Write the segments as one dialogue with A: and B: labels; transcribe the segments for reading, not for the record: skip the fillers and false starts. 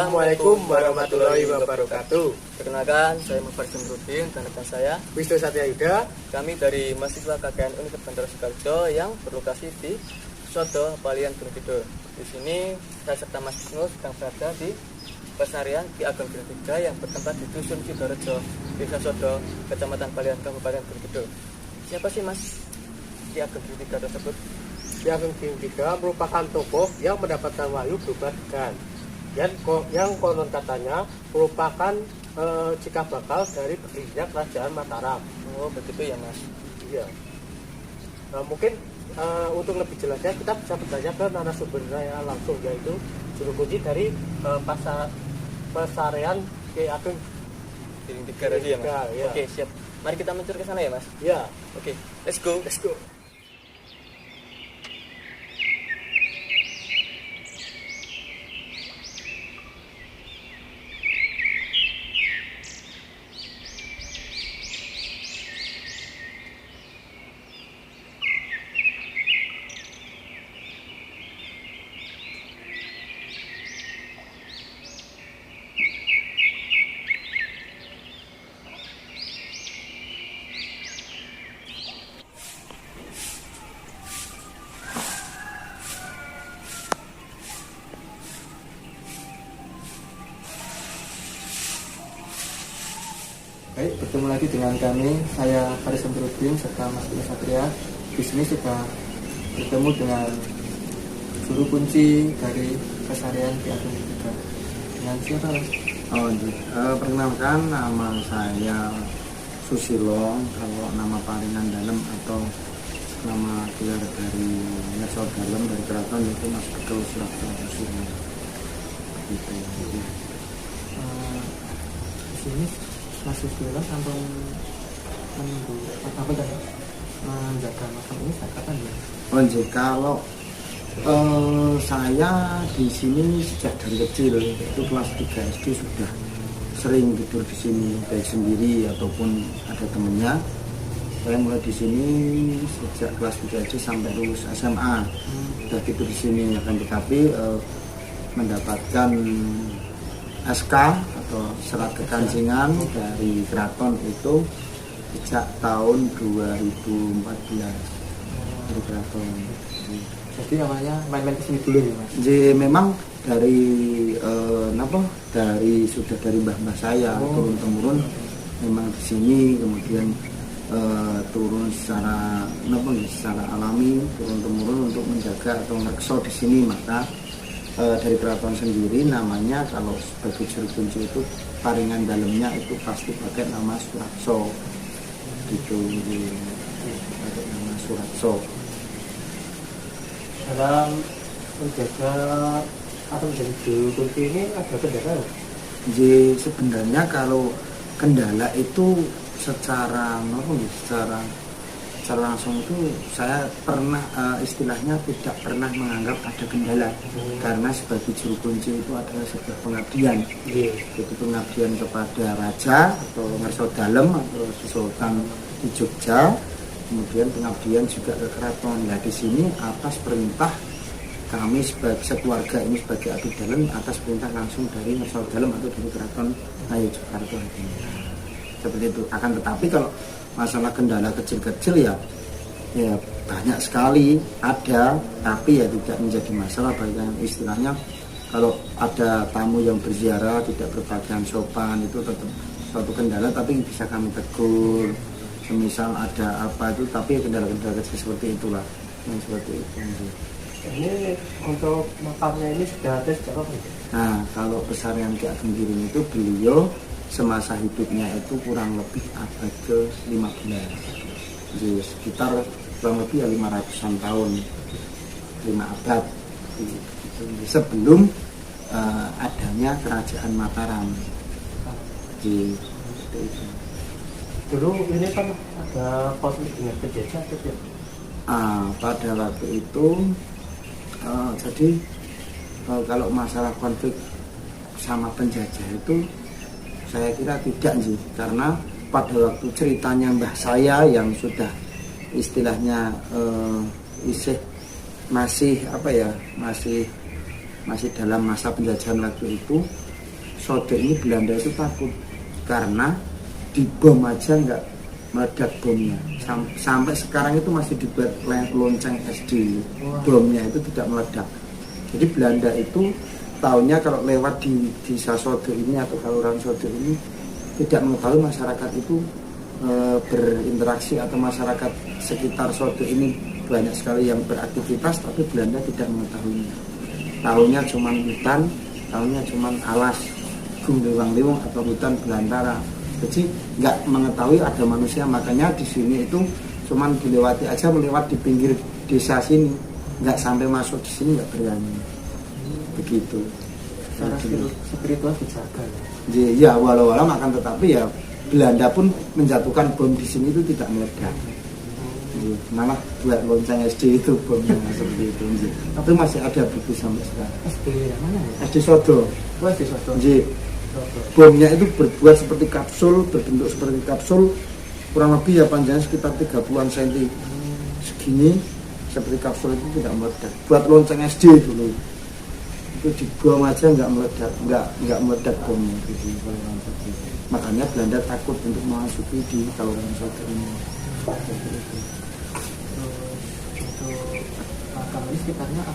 A: Assalamualaikum warahmatullahi wabarakatuh.
B: Perkenalkan, saya Muhammad Jumrudin dan rekan saya
A: Wisnu Satya Yuda.
B: Kami dari mahasiswa KKN Universitas Bantara Sidoarjo yang berlokasi di Sodo, Palian, Gunung Kidul. Di sini saya serta Mas Wisnu sedang berada di Pesarian Ki Ageng Gunung Tiga yang bertempat di Dusun Sidoarjo, Desa Sodo, Kecamatan Palian, Kabupaten Gunung Kidul. Siapa sih Mas Ki Ageng Gunung Tiga tersebut?
A: Ki Ageng Gunung Tiga merupakan tokoh yang mendapatkan wahyu berupa ikan. Yang konon katanya merupakan cikal bakal dari berdirinya Kerajaan Mataram.
B: Oh begitu ya Mas.
A: Iya. Nah, mungkin untuk lebih jelasnya kita bisa bertanya ke narasumbernya langsung, yaitu juru kunci dari Pesarian Ki Ageng
B: Gunung Tiga tadi ya Mas.
A: Ya.
B: Oke siap. Mari kita mencuri ke sana ya Mas.
A: Ya.
B: Oke, let's go. Baik, bertemu lagi dengan kami. Saya Faris Samsudin serta Mas Wisnu Satria. Di sini sudah bertemu dengan juru kunci dari Pesarian Ki Ageng Tiga. Dengan siapa Mas?
C: Perkenalkan, nama saya Susilo. Kalau nama panggilan dalam atau nama gelar dari Ngerso Dalam dari keraton itu Mas Betul Surabaya Susilo. Gitu.
B: Di sini masih film atau menunggu apa tadi menjaga makam ini sejak kapan ya?
C: Kalau saya di sini sejak dari kecil, itu kelas 3 SD sudah sering tidur di sini, baik sendiri ataupun ada temennya. Saya mulai di sini sejak kelas 3 SD sampai lulus SMA, sudah tidur di sini. Akan tetapi mendapatkan SK atau serat kekancingan dari keraton itu sejak tahun 2014 dari keraton.
B: Jadi awalnya main-main kesini dulu ya Mas?
C: Jadi memang dari sudah dari mbah saya turun temurun memang di sini, kemudian turun secara alami turun temurun untuk menjaga atau ngerkso di sini. Maka dari keraton sendiri namanya kalau sebagai juru kunci itu paringan dalamnya itu pasti pakai nama Suratso gitu, pakai nama Suratso.
B: Dalam menjaga atau menjadi juru kunci ini ada kendala?
C: Jadi sebenarnya kalau kendala itu secara langsung itu saya pernah istilahnya tidak pernah menganggap ada kendala, karena sebagai juru kunci itu adalah sebuah pengabdian, yaitu pengabdian kepada raja atau Ngerso Dalem atau Sultan di Jogja, kemudian pengabdian juga ke keraton. Nah di sini atas perintah kami sebagai sekeluarga ini sebagai abdi dalem atas perintah langsung dari Ngerso Dalem atau dari keraton Ngayogyakarta. Seperti itu. Akan tetapi kalau masalah kendala kecil-kecil ya banyak sekali ada, tapi ya tidak menjadi masalah. Bagian istilahnya kalau ada tamu yang berziarah tidak berpakaian sopan itu tetap suatu kendala, tapi bisa kami tegur. Semisal ada apa itu, tapi kendala-kendala kecil seperti itulah yang seperti itu.
B: Ini untuk makamnya ini sudah ada sejak kapan?
C: Nah kalau Pesarian Ki Ageng Giring itu beliau semasa hidupnya itu kurang lebih abad ke-15, jadi sekitar kurang lebih 500-an tahun, 5 abad sebelum adanya Kerajaan Mataram. Jadi
B: dulu ini kan ada konflik dengan penjajah atau tidak?
C: Pada waktu itu jadi kalau masalah konflik sama penjajah itu saya kira tidak sih, karena pada waktu ceritanya mbah saya yang sudah istilahnya masih dalam masa penjajahan waktu Sode ini Belanda itu takut karena dibom aja nggak meledak bomnya. Sampai sekarang itu masih dibuat lonceng SD, bomnya itu tidak meledak. Jadi Belanda itu tahunya kalau lewat di desa Sode ini atau kelurahan Sode ini tidak mengetahui masyarakat itu berinteraksi atau masyarakat sekitar Sode ini banyak sekali yang beraktivitas, tapi Belanda tidak mengetahuinya. Tahunya cuma hutan, tahunya cuma alas, liwang-liwang atau hutan belantara. Jadi nggak mengetahui ada manusia, makanya di sini itu cuma dilewati aja, melewat di pinggir desa sini, nggak sampai masuk di sini, nggak berani. Begitu.
B: Secara spiritual dijaga ya.
C: Ya walau-walau makan, tetapi ya Belanda pun menjatuhkan bom di sini itu tidak meledak. Malah buat lonceng SD itu bomnya seperti itu. Tapi masih ada buku sampai sekarang.
B: SD yang mana ya?
C: SD Sodo.
B: SD Sodo.
C: Bomnya itu berbuat seperti kapsul, berbentuk seperti kapsul, kurang lebih ya panjangnya sekitar 30-an cm. Segini seperti kapsul itu tidak meledak. Buat lonceng SD dulu. Itu dibom aja nggak meledak, nggak meledak bomnya gitu. Makanya Belanda takut untuk memasuki di kawasan Sodo ini.
B: Makam ini sekitarnya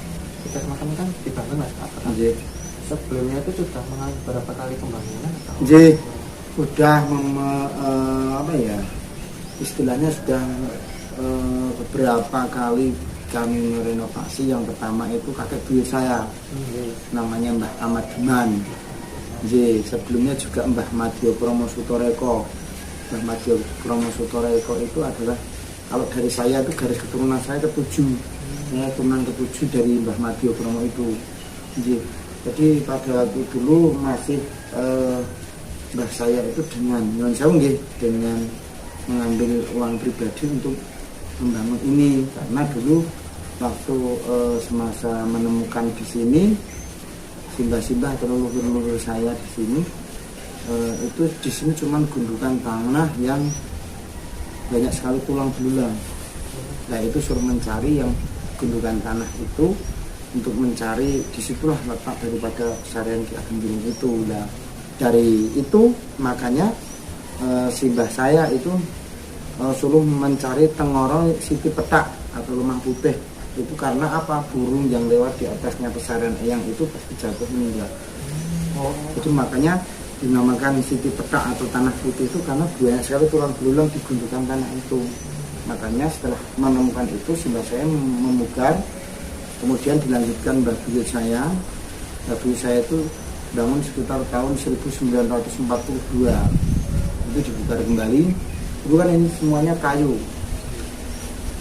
B: makam kan dibangun mas. Sebelumnya itu sudah mengalami berapa kali pembangunan atau?
C: Sudah istilahnya sudah beberapa kali kami merenovasi. Yang pertama itu kakek buyut saya, namanya Mbah Ahmad Diman. Sebelumnya juga Mbah Madyo Kromo Sutoreko. Mbah Madyo Kromo Sutoreko itu adalah, kalau dari saya itu garis keturunan saya ketujuh, keturunan ketujuh dari Mbah Madyo Kromo itu. Jadi pada waktu dulu masih Mbah saya itu dengan mengambil uang pribadi untuk membangun ini, karena dulu waktu semasa menemukan di sini simbah-simbah atau leluhur-leluhur saya di sini, itu di sini cuma gundukan tanah yang banyak sekali tulang belulang. Nah itu suruh mencari yang gundukan tanah itu, untuk mencari disitulah letak daripada kesarian Ki Ageng Gunung itu. Nah dari itu makanya simbah saya itu suruh mencari Tengoro Siti Petak atau Lemah Putih. Itu karena apa? Burung yang lewat di atasnya pesarian Eyang itu pasti jatuh meninggal. Itu makanya dinamakan Siti Petak atau Tanah Putih itu karena banyak sekali tulang belulang di gundukan tanah itu. Makanya setelah menemukan itu simbah saya memugar, kemudian dilanjutkan Mbah Buyut saya. Mbah Buyut saya itu bangun sekitar tahun 1942. Itu dibuka kembali. Dulu kan ini semuanya kayu,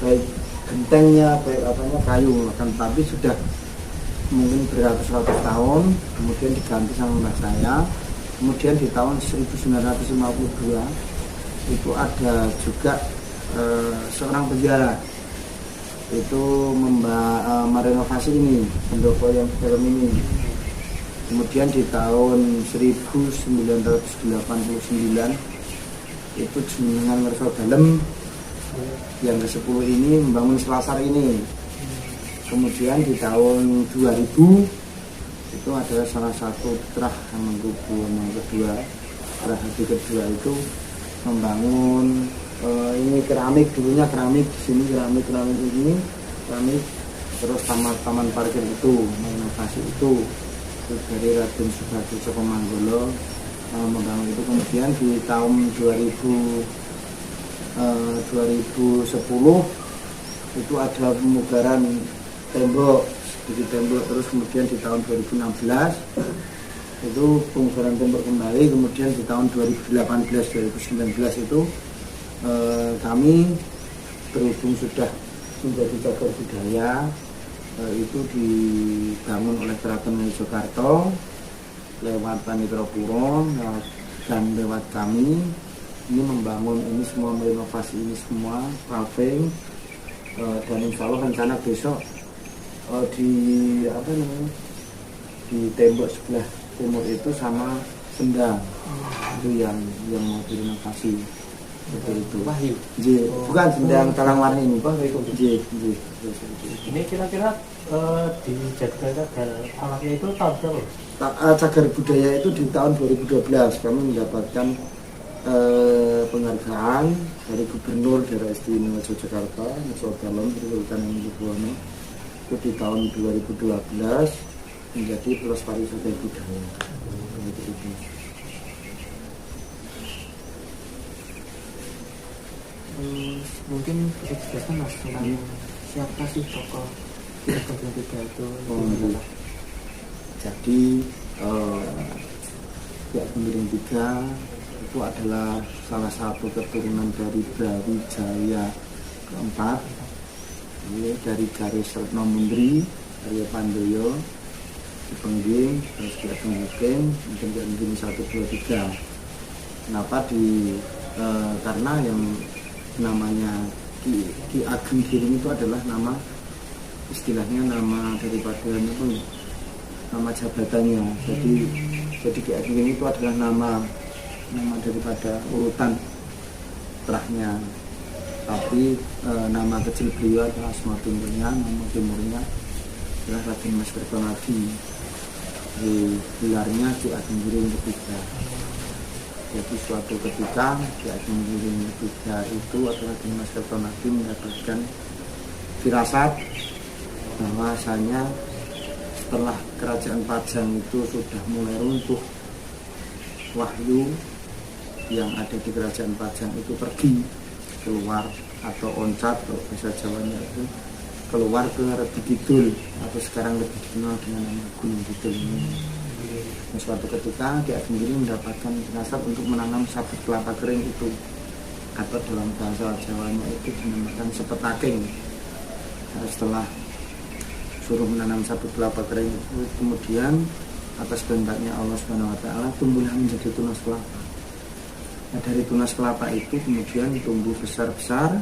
C: baik gentengnya, baik apanya kayu, tapi sudah mungkin beratus-ratus tahun, kemudian diganti sama mbah saya. Kemudian di tahun 1952 itu ada juga seorang penjara itu merenovasi ini, pendopo yang di dalam ini. Kemudian di tahun 1989 itu jenengan Ngerso Dalem yang ke-10 ini membangun selasar ini. Kemudian di tahun 2000 itu adalah salah satu putra Hamengkubuwono yang kedua, putra Hadi kedua itu membangun ini keramik, dulunya keramik di sini, keramik ini keramik, terus taman parkir itu, inovasi itu dari Raden Subhadri Cokomanggolo membangun itu. Kemudian di tahun 2010 itu ada pemugaran tembok, sedikit tembok. Terus kemudian di tahun 2016 itu pemugaran tembok kembali. Kemudian di tahun 2018-2019 itu kami berhubung sudah menjadi cagar budaya, itu dibangun oleh Keraton Ngayogyakarta lewat Panitera Puro dan lewat kami ini membangun ini semua, merenovasi ini semua, paving, dan insya Allah rencana besok di tembok sebelah timur itu sama sendang itu yang mau direnovasi seperti itu.
B: Wahyu.
C: Bukan sendang talang warni ini.
A: Ini kira-kira dijadikan alatnya itu tahun berapa?
C: Cagar Budaya itu di tahun 2012 kami mendapatkan penghargaan dari Gubernur Daerah Istimewa Yogyakarta, Nusro Dalem, Sultan Hamengkubuwono, itu di tahun 2012 menjadi pelestari cagar budaya.
D: Mungkin bisa dijelaskan Mas tentang siapa sih tokoh Ageng Tiga itu?
C: Jadi pihak Gemiring Tiga itu adalah salah satu keturunan dari Brawijaya keempat, dari garis Retno Mundri, Arya Pandoyo, Dipengging, terus Ki Ageng Hakim, kemudian Ki Ageng 1, 2, 3. Kenapa karena yang namanya Ki Ageng Giring itu adalah nama, istilahnya nama daripada nama jabatannya. Jadi Ki Ageng Giring itu adalah nama daripada urutan terahnya. Tapi nama kecil beliau adalah asma timurnya, nama timurnya adalah Raden Mas Kertonadi. Gelarnya Ki Ageng Giring ketiga. Jadi suatu ketika Ki Ageng Giring ketiga itu adalah Raden Mas Kertonadi mendapatkan firasat bahwasanya setelah kerajaan Pajang itu sudah mulai runtuh, wahyu yang ada di kerajaan Pajang itu pergi keluar atau oncat, kalau bahasa Jawanya itu keluar ke Reti Kidul atau sekarang lebih dikenal dengan nama Gunung Kidul ini. Nah, suatu ketika Ki Ageng Giring mendapatkan firasat untuk menanam sabut kelapa kering itu, atau dalam bahasa Jawanya itu dinamakan sepetaking. Nah, setelah suruh menanam sabut kelapa kering itu, kemudian atas kehendaknya Allah SWT tumbuhlah menjadi tunas kelapa. Nah, dari tunas kelapa itu kemudian tumbuh besar-besar,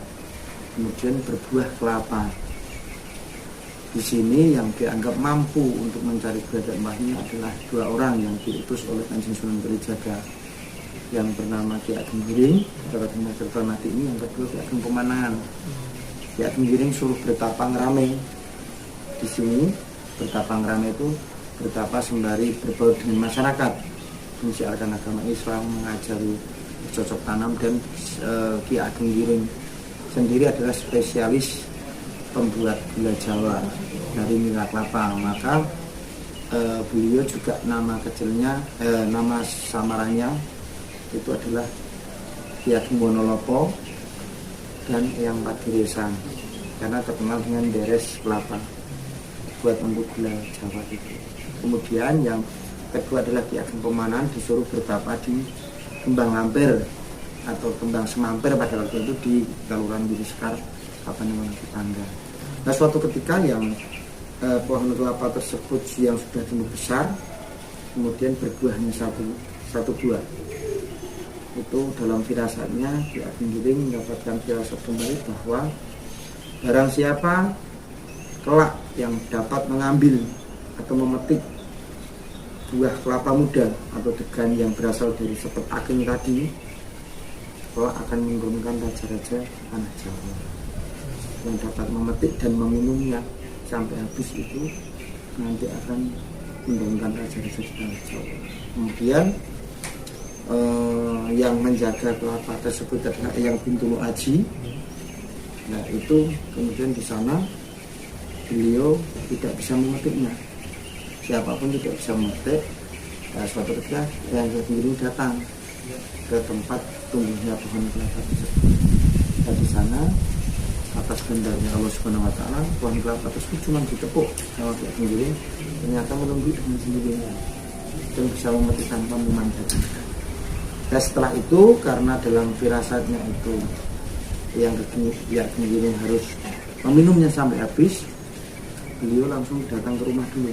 C: kemudian berbuah kelapa. Di sini yang dianggap mampu untuk mencari keberadaan mbahnya adalah dua orang yang diutus oleh Kanjeng Sunan Kalijaga, yang bernama Ki Ageng Giring atau Raden Mas Kertonadi ini, yang kedua Ki Ageng Pemanangan. Ki Ageng Giring suruh bertapa ngerame. Di sini bertapa ngerame itu bertapa sembari berbaur dengan masyarakat, mensiarkan agama Islam, mengajari cocok tanam. Dan Ki Ageng Giring sendiri adalah spesialis pembuat gula Jawa dari nira kelapa. Maka beliau juga nama kecilnya, nama samarannya itu adalah Ki Ageng Wonolopo dan Eyang Padiresan, karena terkenal dengan deres kelapa buat untuk gula Jawa itu. Kemudian yang kedua adalah Ki Ageng Pemanangan, disuruh bertapa di Kembang Lampir atau Kembang Semampir pada waktu itu di Kelurahan Wirisekar, Kabupaten Tetangga. Nah, suatu ketika yang pohon kelapa tersebut yang sudah tumbuh besar, kemudian berbuahnya satu buah. Itu dalam firasatnya Ki Ageng Giring mendapatkan firasat kembali bahwa barang siapa kelak yang dapat mengambil atau memetik buah kelapa muda atau degan yang berasal dari sepet ageng tadi, kelak akan menurunkan raja-raja tanah Jawa. Yang dapat memetik dan meminumnya sampai habis itu nanti akan menurunkan raja-raja di tanah Jawa. Kemudian yang menjaga kelapa tersebut adalah Eyang Bintulu Aji. Nah, itu kemudian di sana beliau tidak bisa memetiknya, siapapun tidak bisa memetik. Nah, suatu ketika Eyang Giring datang ke tempat tumbuhnya pohon kelapa tersebut. Dan di sana atas kehendaknya Allah SWT, pohon kelapa tersebut cuma ditepuk sama Ki Ageng Giring, ternyata menunggu dengan sendirinya dan bisa memetik tanpa memanjatkan. Dan setelah itu, karena dalam firasatnya itu yang Ki Ageng Giring harus meminumnya sampai habis, beliau langsung datang ke rumah dulu.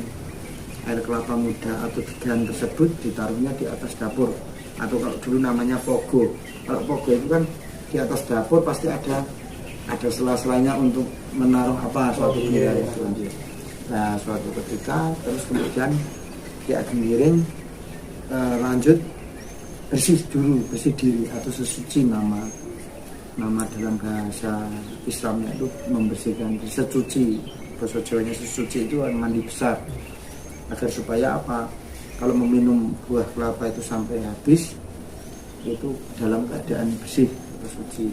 C: Air kelapa muda atau degan tersebut ditaruhnya di atas dapur, atau kalau dulu namanya pogo. Kalau pogo itu kan di atas dapur pasti ada sela-selanya untuk menaruh suatu benda itu. Nah, suatu ketika terus kemudian Ki Ageng Giring lanjut bersih diri atau sesuci, nama dalam bahasa Islamnya itu membersihkan, sesuci. Bahasa Jawanya sesuci itu mandi besar, agar supaya kalau meminum buah kelapa itu sampai habis itu dalam keadaan bersih atau suci.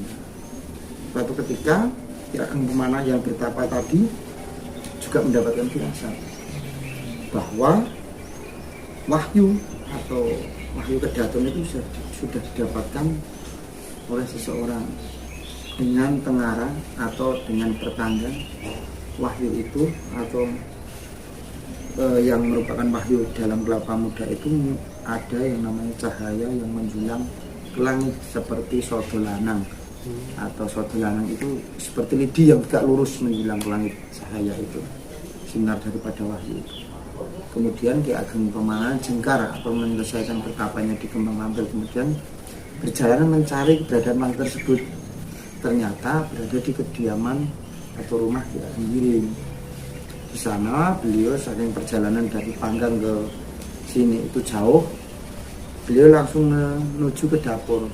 C: Suatu ketika Ki Ageng Pemanah yang bertapa tadi juga mendapatkan firasat bahwa wahyu atau wahyu kedaton itu sudah didapatkan oleh seseorang dengan tengara atau dengan pertanda. Wahyu itu atau yang merupakan wahyu dalam kelapa muda itu ada yang namanya cahaya yang menjulang ke langit seperti sodo lanang, atau sodo lanang itu seperti lidi yang tegak lurus menjulang ke langit. Cahaya itu sinar daripada wahyu itu. Kemudian Ki Ageng Pemanah jengkar atau menyelesaikan pertapanya di Kembang Lampir, kemudian berjalan mencari keberadaan wahyu tersebut. Ternyata berada di kediaman atau rumah Ki Ageng Giring. Di sana beliau saking perjalanan dari Panggang ke sini itu jauh, beliau langsung menuju ke dapur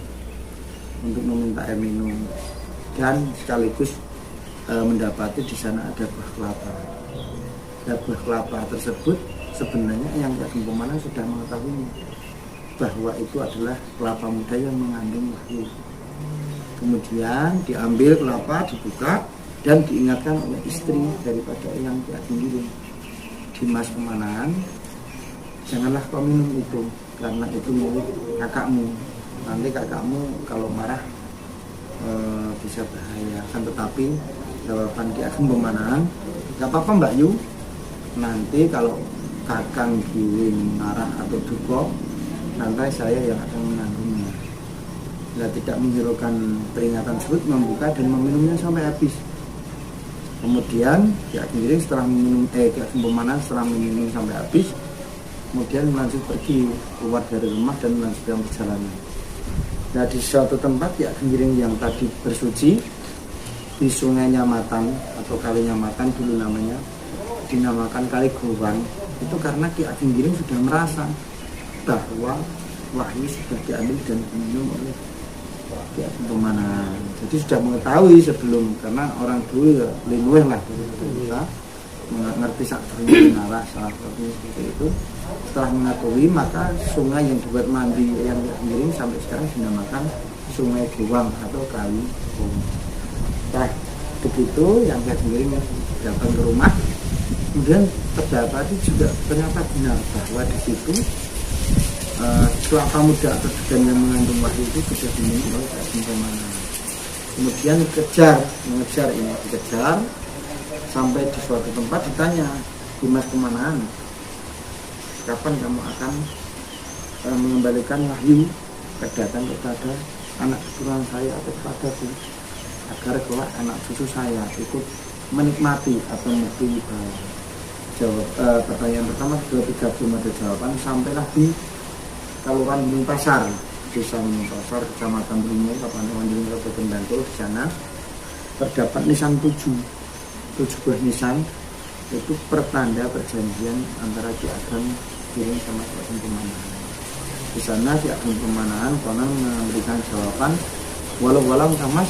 C: untuk meminta air minum dan sekaligus mendapati di sana ada buah kelapa. Dan buah kelapa tersebut sebenarnya yang Ki Ageng Pemanah sudah mengetahui bahwa itu adalah kelapa muda yang mengandung wahyu. Kemudian diambil kelapa, dibuka, dan diingatkan oleh istri daripada yang Ki Ageng Giring, Dimas Pemanahan, janganlah kau minum itu karena itu milik kakakmu. Nanti kakakmu kalau marah bisa bahaya. Kan tetapi jawaban Ki Ageng Pemanahan, gak apa-apa Mbak Yu, nanti kalau Kakang Giring marah atau duka, nanti saya yang akan menanggungnya. Nah, tidak menghiraukan peringatan tersebut, membuka dan meminumnya sampai habis. Kemudian Ki Ageng Giring setelah meminum Ki Ageng Pemanah setelah meminum sampai habis, kemudian lanjut pergi keluar dari rumah dan melanjutkan perjalanan. Nah, di suatu tempat Ki Ageng Giring yang tadi bersuci di Sungai Nyamatan atau Kali Nyamatan dulu namanya, dinamakan Kali Gowang, itu karena Ki Ageng Giring sudah merasa bahwa wahyu sudah diambil dan diminum oleh Ki Ageng Pemanah. Jadi sudah mengetahui sebelum, karena orang dulu ya linueh lah kita mengerti sak arah salah satunya seperti itu. Setelah mengetahui, maka sungai yang dibuat mandi yang Ki Ageng Giring sampai sekarang dinamakan Sungai Gowang atau Kali Gowang. Nah, begitu yang Ki Ageng Giring datang ke rumah, kemudian terdapati juga ternyata benar bahwa di situ kelapa muda atau degan yang mengandung wahyu itu sudah diminum oleh Ki Ageng Pemanah. Kemudian dikejar sampai di suatu tempat, ditanya, Dimas Pemanahan, kapan kamu akan mengembalikan wahyu kedatangan kepada anak keturunan saya atau kepadaku, agar kelak anak cucu saya ikut menikmati atau menikmati. Jawab pertanyaan pertama, kedua, tiga belum ada jawaban. Sampailah di Kelurahan Gunung Pasar, Desa Gunung Pasar, Kecamatan Brunei, Kabupaten Giring, Kabupaten Bantul. Di sana terdapat nisan 7 buah nisan, itu pertanda perjanjian antara Ki Ageng Giring sama Ki Ageng Pemanah. Di sana Ki Ageng Pemanahan konon memberikan jawaban, walau Mas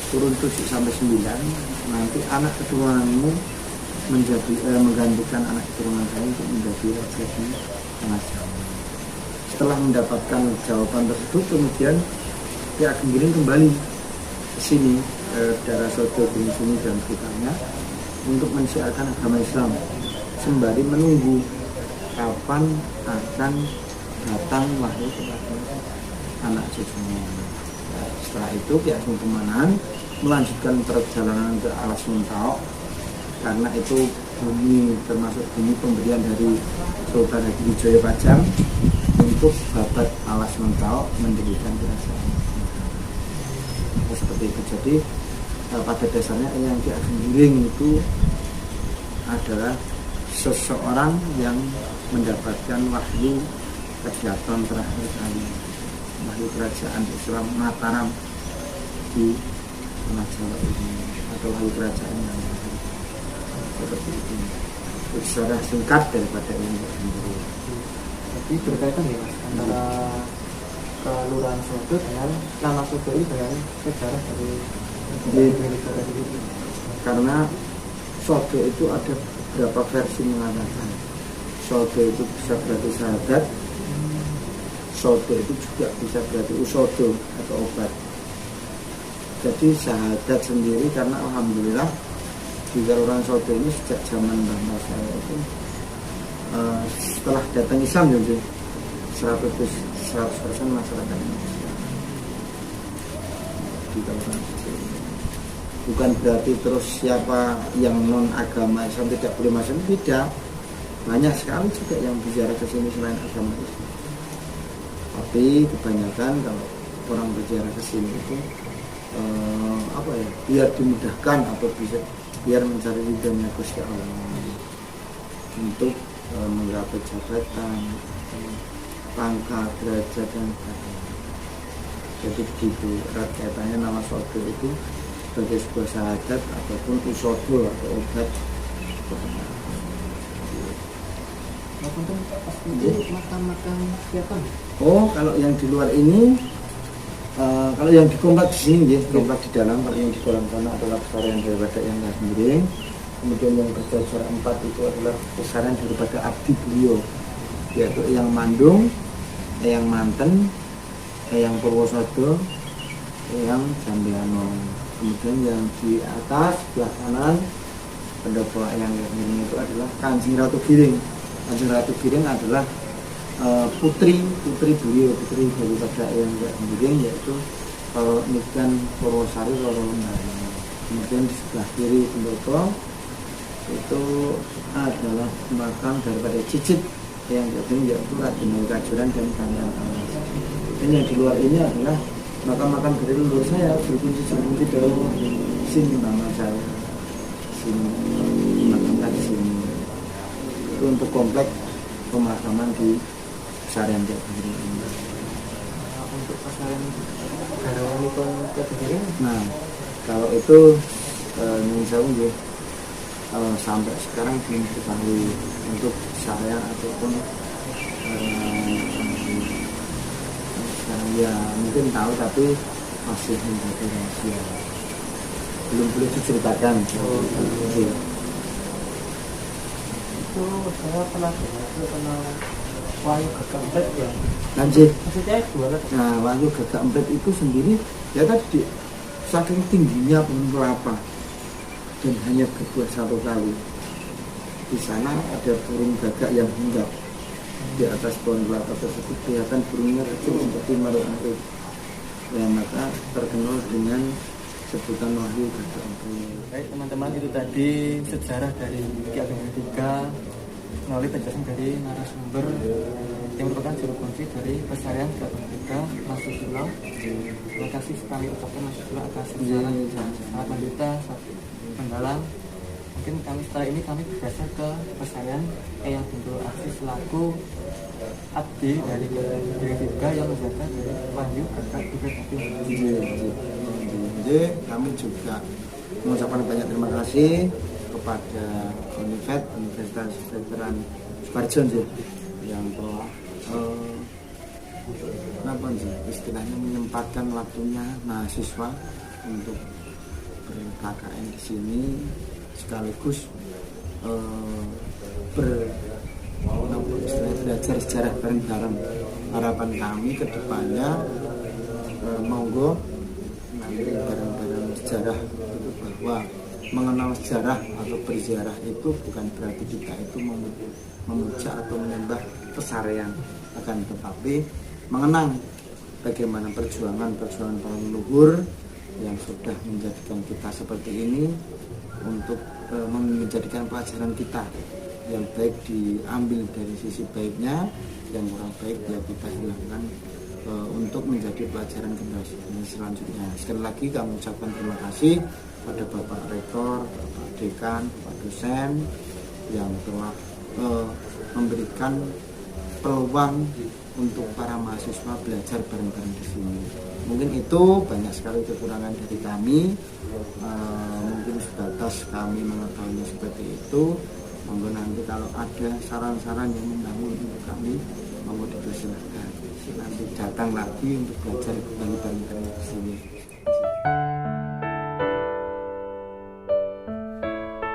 C: turun 7 sampai 9, nanti anak keturunanmu menjadi menggantikan anak keturunan saya untuk menjadi raja di Tengah Jawa. Setelah mendapatkan jawaban tersebut, kemudian Ki Ageng Giring kembali ke sini, daerah Sodo Gunung Sini dan sekitarnya, untuk mensiarkan agama Islam sembari menunggu kapan akan datang wahyu kepada anak cucunya. Setelah itu Ki Ageng Pemanahan melanjutkan perjalanan ke Alas Muntaok, karena itu bumi, termasuk bumi pemberian dari Sultan Hadiwijaya Pajang untuk babat Alas Muntaok mendirikan kerajaan. Seperti itu. Jadi pada dasarnya yang Ki Ageng Giring itu adalah seseorang yang mendapatkan wahyu kedaton terakhir kali, wahyu kerajaan Islam Mataram di Tengah Jawa ini, atau wahyu kerajaan yang seperti itu. Secara singkat daripada ini.
D: Jadi berkaitan ya Mas antara Kelurahan Sodo dengan nama Sodo ini dengan sejarah dari negara itu.
C: Karena Sodo itu ada beberapa versi mengatakan Sodo itu bisa berarti sahadat, sodo itu juga bisa berarti usodo atau obat. Jadi sahadat sendiri karena alhamdulillah di Kaluran Sodo ini sejak zaman mbah saya itu setelah datang Islam jadi 100% masyarakat Indonesia di Kaluran Sodo. Bukan berarti terus siapa yang non agama Islam tidak boleh masuk, tidak. Banyak sekali juga yang bicara ke sini selain agama Islam. Tapi kebanyakan kalau orang bicara ke sini itu biar dimudahkan atau bisa biar mencari ridhonya Gusti Allah untuk menggapai jabatan, pangkat, derajat dan sebagainya. Jadi begitu erat kaitannya nama sodo itu sebagai sebuah sahadat ataupun usodo atau obat.
D: Makan siapa?
C: Oh, kalau yang di luar ini, kalau yang di komplek di sini, ya, komplek di dalam, kalau yang di dalam sana adalah besaran daripada yang miring. Kemudian yang berjajar 4 itu adalah besaran daripada abdi beliau, yaitu yang Mandung, yang Manten, yang Purwosodo, yang Jambiano. Kemudian yang di atas sebelah kanan pendopo yang miring itu adalah Kanjeng Ratu Giring. Kanjeng Ratu Giring adalah putri beliau, putri daripada yang miring, yaitu Niken Purwosari Loro Lembaran. Kemudian di sebelah kiri pendopo itu adalah makam daripada Cicit yang kedua yaitu Raden Kajuran dan Kalian. Dan yang di luar ini adalah makam-makam dari leluhur saya, berkunci Dawu, sini nama saya, sini makam di sini. Itu untuk komplek pemakaman di Pesarian Kediri ini.
D: Untuk pesarian Garawan itu Kediri.
C: Nah, kalau itu Nyungsau ya, sampai sekarang belum diketahui untuk saya ataupun sekarang ya mungkin tahu tapi masih menjadi rahasia, belum boleh diceritakan.
D: Itu saya pernah kenal Wahyu Gagak Emprit ya.
C: Lanjut.
D: Maksudnya gimana?
C: Nah, Wahyu Gagak Emprit itu sendiri ya tadi saking tingginya pohon kelapa dan hanya berbuah 1 kali. Di sana ada burung gagak yang hinggap di atas pohon kelapa tersebut, kelihatan burungnya kecil seperti maruk emprit. Ya, maka terkenal dengan sebutan Wahyu Gagak Emprit.
B: Baik teman-teman, itu tadi sejarah dari Ki Ageng Ketiga melalui penjelasan dari narasumber yang merupakan juru kunci dari Pesarian Ki Ageng Ketiga, Mas Susilo. Terima kasih sekali ucapkan Mas Susilo atas sangat mendeta, mendalam. Mungkin kami setelah ini kami bergeser ke Pesarian Eyang Bendoro Aksi selaku abdi dari Ketiga yang menjaga dari Wahyu Gagak Emprit.
C: Jadi kami juga mengucapkan banyak terima kasih kepada Univet, Universitas Veteran Sukoharjo yang telah istilahnya menyempatkan waktunya mahasiswa untuk ber-KKN di sini sekaligus belajar sejarah bareng-bareng. Harapan kami ke depannya monggo nanti bareng-bareng sejarah itu, bahwa mengenal sejarah atau berziarah itu bukan berarti kita itu memuja atau menyembah pesarian, akan tetapi mengenang bagaimana perjuangan para leluhur yang sudah menjadikan kita seperti ini, untuk menjadikan pelajaran kita yang baik diambil dari sisi baiknya, yang kurang baik ya kita hilangkan untuk menjadi pelajaran generasi selanjutnya. Sekali lagi kami ucapkan terima kasih pada Bapak Rektor, Bapak Dekan, Bapak dosen yang telah memberikan peluang untuk para mahasiswa belajar bareng-bareng di sini. Mungkin itu banyak sekali kekurangan dari kami, mungkin sebatas kami mengetahuinya seperti itu. Monggo nanti kalau ada saran-saran yang membangun untuk kami, monggo dipersilahkan. Nanti datang lagi untuk belajar kembali bareng-bareng di sini.